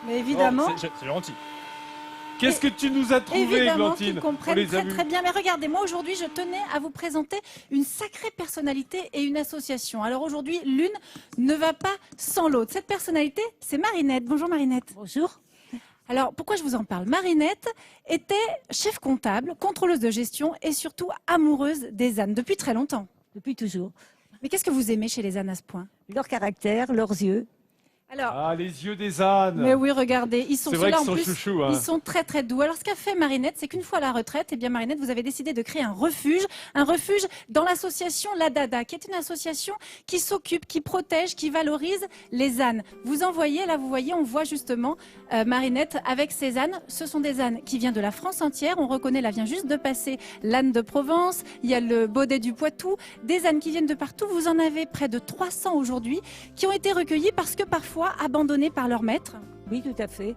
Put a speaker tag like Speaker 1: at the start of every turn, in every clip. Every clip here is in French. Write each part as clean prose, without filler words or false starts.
Speaker 1: Mais évidemment.
Speaker 2: Oh, c'est gentil. Qu'est-ce que tu nous as trouvé,
Speaker 1: Évidemment
Speaker 2: Glantine?
Speaker 1: qu'ils comprennent très bien. Mais regardez, moi aujourd'hui, je tenais à vous présenter une sacrée personnalité et une association. Alors aujourd'hui, l'une ne va pas sans l'autre. Cette personnalité, c'est Marinette. Bonjour Marinette.
Speaker 3: Bonjour.
Speaker 1: Alors pourquoi je vous en parle? Marinette était chef comptable, contrôleuse de gestion et surtout amoureuse des ânes depuis très longtemps.
Speaker 3: Depuis toujours.
Speaker 1: Mais qu'est-ce que vous aimez chez les ânes à ce point?
Speaker 3: Leur caractère, leurs yeux.
Speaker 1: Alors,
Speaker 2: Ah, les yeux des ânes.
Speaker 1: mais oui, regardez, ils sont
Speaker 2: C'est vrai
Speaker 1: ceux-là,
Speaker 2: qu'ils
Speaker 1: en
Speaker 2: sont
Speaker 1: plus,
Speaker 2: chouchous, hein.
Speaker 1: ils sont très très doux. Alors ce qu'a fait Marinette, c'est qu'une fois à la retraite, eh bien Marinette, vous avez décidé de créer un refuge dans l'association La Dada, qui est une association qui s'occupe, qui protège, qui valorise les ânes. Vous en voyez, là vous voyez, on voit justement Marinette avec ses ânes. Ce sont des ânes qui viennent de la France entière. On reconnaît, là vient juste de passer l'âne de Provence, il y a le baudet du Poitou, des ânes qui viennent de partout. Vous en avez près de 300 aujourd'hui qui ont été recueillis parce que parfois abandonnés par leur maître.
Speaker 3: Oui, tout à fait.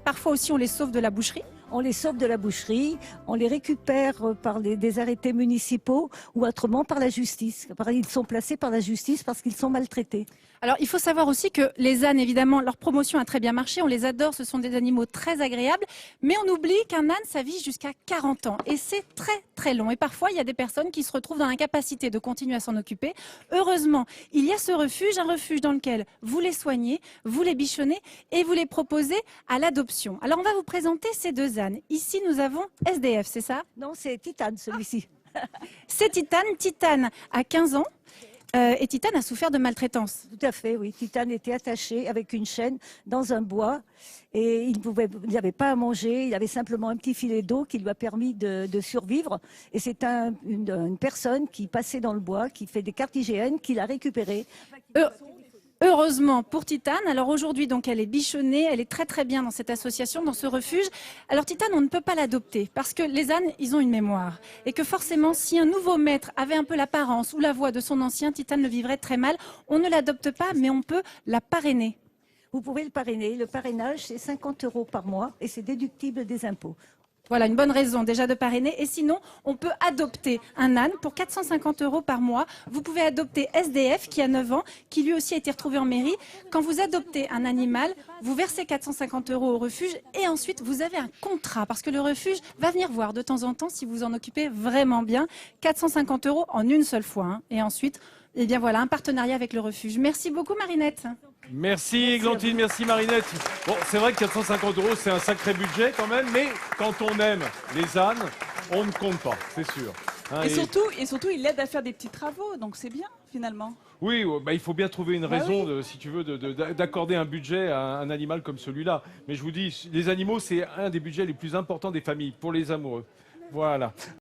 Speaker 1: Parfois aussi, on les sauve de la boucherie.
Speaker 3: On les sauve de la boucherie, on les récupère par des arrêtés municipaux ou autrement par la justice. Ils sont placés par la justice parce qu'ils sont maltraités.
Speaker 1: Alors, il faut savoir aussi que les ânes, évidemment, leur promotion a très bien marché. On les adore, ce sont des animaux très agréables. Mais on oublie qu'un âne, ça vit jusqu'à 40 ans. Et c'est très, très long. Et parfois, il y a des personnes qui se retrouvent dans l'incapacité de continuer à s'en occuper. Heureusement, il y a ce refuge, un refuge dans lequel vous les soignez, vous les bichonnez et vous les proposez à l'adoption. Alors, on va vous présenter ces deux ânes. Ici, nous avons SDF, c'est ça?
Speaker 3: Non, c'est Titane, celui-ci.
Speaker 1: C'est Titane. Titane a 15 ans. Et Titane a souffert de maltraitance.
Speaker 3: Tout à fait, oui. Titane était attaché avec une chaîne dans un bois et il n'avait pas à manger. Il avait simplement un petit filet d'eau qui lui a permis de survivre. Et c'est une personne qui passait dans le bois, qui fait des cartes IGN, qui l'a récupéré.
Speaker 1: Heureusement pour Titane. Alors aujourd'hui, donc, elle est bichonnée, elle est très très bien dans cette association, dans ce refuge. Alors Titane, on ne peut pas l'adopter parce que les ânes, ils ont une mémoire. Et que forcément, si un nouveau maître avait un peu l'apparence ou la voix de son ancien, Titane le vivrait très mal. On ne l'adopte pas, mais on peut la parrainer.
Speaker 3: Vous pouvez le parrainer. Le parrainage, c'est 50 € par mois et c'est déductible des impôts.
Speaker 1: Voilà, une bonne raison déjà de parrainer. Et sinon, on peut adopter un âne pour 450 € par mois. Vous pouvez adopter SDF, qui a 9 ans, qui lui aussi a été retrouvé en mairie. Quand vous adoptez un animal, vous versez 450 € au refuge et ensuite vous avez un contrat. Parce que le refuge va venir voir de temps en temps si vous en occupez vraiment bien. 450 € en une seule fois. Hein. Et ensuite, eh bien voilà, un partenariat avec le refuge. Merci beaucoup Marinette.
Speaker 2: Merci Églantine, merci Marinette. Bon, c'est vrai que 450 €, c'est un sacré budget quand même, mais quand on aime les ânes, on ne compte pas, c'est sûr. Hein,
Speaker 4: Et surtout, il aide à faire des petits travaux, donc c'est bien finalement.
Speaker 2: oui, bah, il faut bien trouver une raison, si tu veux, d'accorder un budget à un animal comme celui-là. Mais je vous dis, les animaux, c'est un des budgets les plus importants des familles, pour les amoureux. Voilà.